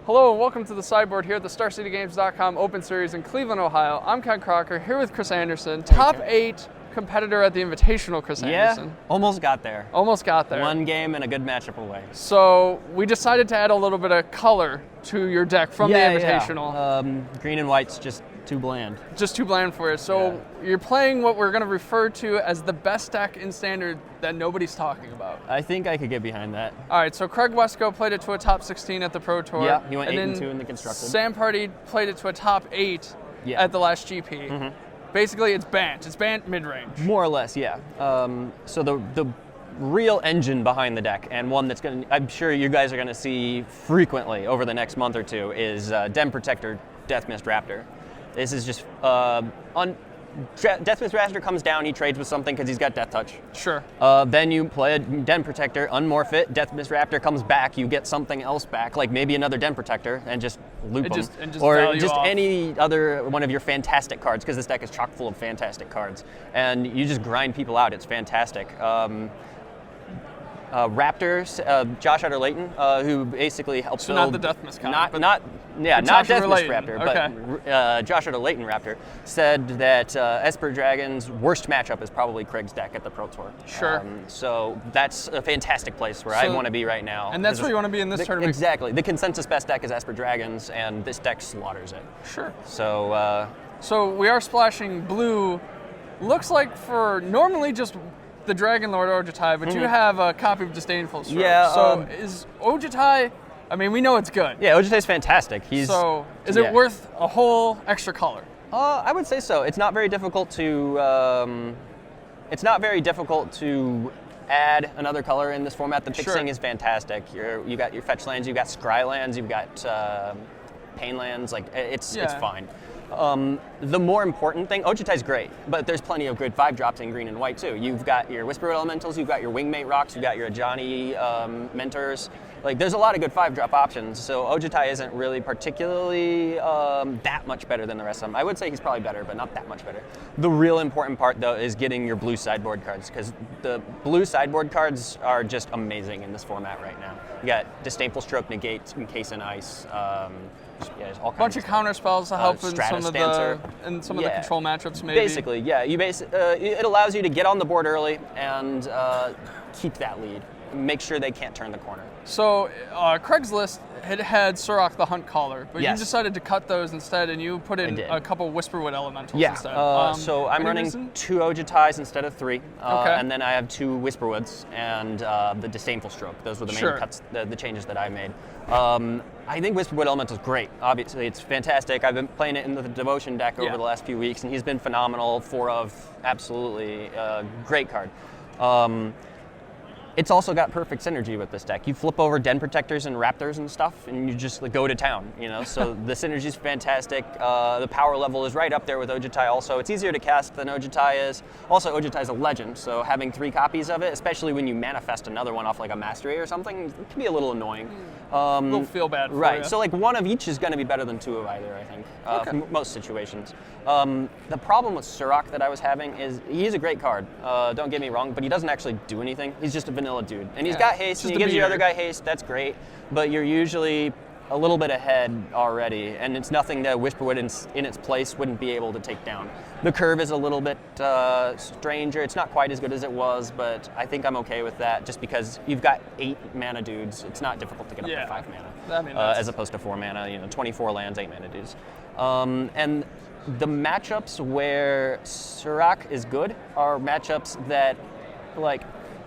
Hello and welcome to the sideboard here at the StarCityGames.com Open Series in Cleveland, Ohio. I'm Ken Crocker here with Chris Andersen, top 8 competitor at the Invitational, Chris Andersen. Yeah, almost got there. Almost got there. One game and a good matchup away. So we decided to add a little bit of color to your deck from the Invitational. Yeah. Green and white's just too bland. Just too bland for you. So you're playing what we're going to refer to as the best deck in Standard that nobody's talking about. I think I could get behind that. All right, so Craig Wesco played it to a top 16 at the Pro Tour. Yeah, he went 8-2 in the Constructed. Sam Party played it to a top 8 at the last GP. Mm-hmm. Basically, it's Bant. It's Bant Midrange. More or less, yeah. So the real engine behind the deck, and one that's I'm sure you guys are going to see frequently over the next month or two, is Den Protector Deathmist Raptor. This is just Deathmist Raptor comes down, he trades with something because he's got Death Touch. Sure. Then you play a Den Protector, unmorph it, Deathmist Raptor comes back, you get something else back, like maybe another Den Protector, and just loop them. Or just any other one of your fantastic cards, because this deck is chock full of fantastic cards. And you just grind people out, it's fantastic. Raptors, Josh Utter-Layton, who basically helps build... not the Deathmist comic, not Deathmist Raptor, okay. but Josh Utter-Layton Raptor said that Esper Dragon's worst matchup is probably Craig's deck at the Pro Tour. Sure. So that's a fantastic place where I want to be right now. And that's where you want to be in this tournament. Exactly. The consensus best deck is Esper Dragons, and this deck slaughters it. Sure. So... so we are splashing blue. Looks like for normally just the Dragon Lord Ojutai, but you have a copy of Disdainful Stroke. Yeah. So is Ojutai, I mean, we know it's good. Yeah, Ojutai's fantastic. So is it worth a whole extra color? I would say so. It's not very difficult to add another color in this format. The fixing is fantastic. You got your fetch lands, you got scry lands, you've got pain lands. Like it's fine. The more important thing, Ojutai's great, but there's plenty of good 5-drops in green and white too. You've got your Whisper Elementals, you've got your Wingmate Rocks, you've got your Ajani Mentors. Like, there's a lot of good 5-drop options, so Ojutai isn't really particularly that much better than the rest of them. I would say he's probably better, but not that much better. The real important part, though, is getting your blue sideboard cards, because the blue sideboard cards are just amazing in this format right now. You got Disdainful Stroke, Negate, Encase in Ice, all kinds bunch of counter spells to help in some of the control matchups, maybe. Basically, yeah. It allows you to get on the board early and keep that lead. Make sure they can't turn the corner. So Craig's list had Surrak the Hunt Caller, but you decided to cut those instead, and you put in a couple Whisperwood Elementals instead. So I'm running 2 Ojutais instead of 3, and then I have 2 Whisperwoods and the Disdainful Stroke. Those were the main cuts, the changes that I made. I think Whisperwood Elemental is great. Obviously, it's fantastic. I've been playing it in the Devotion deck over the last few weeks, and he's been phenomenal. 4 of, absolutely great card. It's also got perfect synergy with this deck. You flip over Den Protectors and Raptors and stuff, and you just go to town, So the synergy is fantastic. The power level is right up there with Ojutai also. It's easier to cast than Ojutai is. Also, Ojutai is a legend, so having 3 copies of it, especially when you manifest another one off like a Mastery or something, it can be a little annoying. A little feel bad for Right, you. so like 1 of each is going to be better than 2 of either, I think, for most situations. The problem with Surrak that I was having is he's a great card, don't get me wrong, but he doesn't actually do anything. He's just a vanilla dude. And he's got haste, and he gives your other guy haste, that's great, but you're usually a little bit ahead already, and it's nothing that Whisperwood in its place wouldn't be able to take down. The curve is a little bit stranger. It's not quite as good as it was, but I think I'm okay with that, just because you've got 8 mana dudes. It's not difficult to get up to 5 mana, as opposed to 4 mana, 24 lands, 8 mana dudes. And the matchups where Surrak is good are matchups that, like,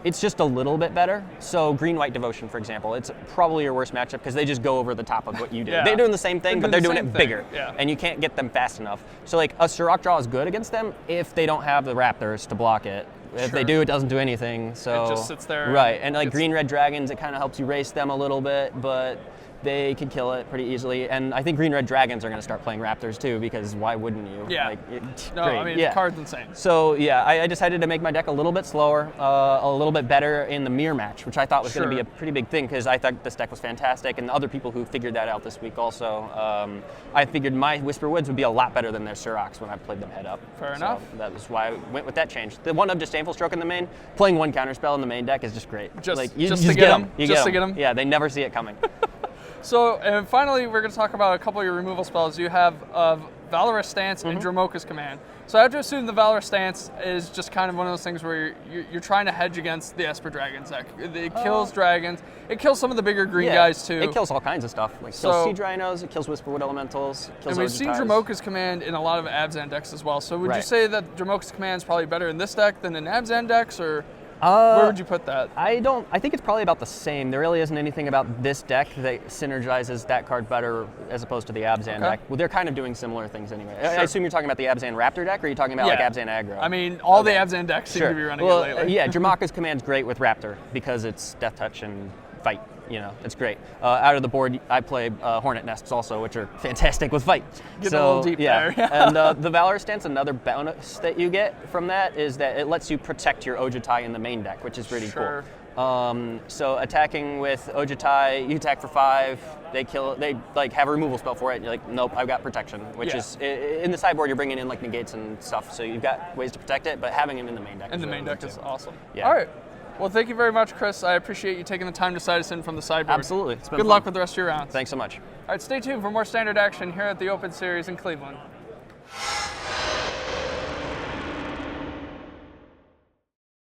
it's just a little bit better. So Green-White Devotion, for example, it's probably your worst matchup because they just go over the top of what you do. They're doing the same thing, but they're doing it bigger, and you can't get them fast enough. So like a Surrak draw is good against them if they don't have the Raptors to block it. If they do, it doesn't do anything. So it just sits there. Right, and like Green-Red Dragons, it kind of helps you race them a little bit, but they can kill it pretty easily. And I think Green-Red Dragons are going to start playing Raptors too, because why wouldn't you? Yeah. The card's insane. So yeah, I decided to make my deck a little bit slower, a little bit better in the mirror match, which I thought was going to be a pretty big thing, because I thought this deck was fantastic, and other people who figured that out this week also. I figured my Whisperwoods would be a lot better than their Surraks when I played them head up. Fair enough. That was why I went with that change. The one of Disdainful Stroke in the main, playing 1 counterspell in the main deck is just great. Just you to get them. You get them. Yeah, they never see it coming. So, and finally, we're going to talk about a couple of your removal spells. You have Valorous Stance and Dromoka's Command. So I have to assume the Valorous Stance is just kind of one of those things where you're trying to hedge against the Esper Dragons deck. It kills dragons. It kills some of the bigger green guys too. It kills all kinds of stuff. Like it kills Siege Rhinos, it kills Whisperwood Elementals, it kills And we've seen Ojutais. Dromoka's Command in a lot of Abzan decks as well. So would you say that Dromoka's Command is probably better in this deck than in Abzan decks, or where would you put that? I think it's probably about the same. There really isn't anything about this deck that synergizes that card better as opposed to the Abzan deck. Well, they're kind of doing similar things anyway. I assume you're talking about the Abzan Raptor deck, or are you talking about like Abzan Aggro? I mean, all the Abzan decks seem to be running it lately. Yeah, Dromoka's Command's great with Raptor because it's Death Touch and Fight. You know, it's great. Out of the board, I play Hornet Nests also, which are fantastic with Fight. Getting a little deep there. And the Valor Stance, another bonus that you get from that is that it lets you protect your Ojutai in the main deck, which is pretty cool. So attacking with Ojutai, you attack for 5. They like have a removal spell for it. You're like, nope, I've got protection. Which is in the sideboard, you're bringing in like negates and stuff, so you've got ways to protect it. But having him in the main deck. And the main deck is awesome. Yeah. All right. Well, thank you very much, Chris. I appreciate you taking the time to side us in from the sideboard. Absolutely. It's been Good fun. luck with the rest of your rounds. Thanks so much. All right, stay tuned for more standard action here at the Open Series in Cleveland.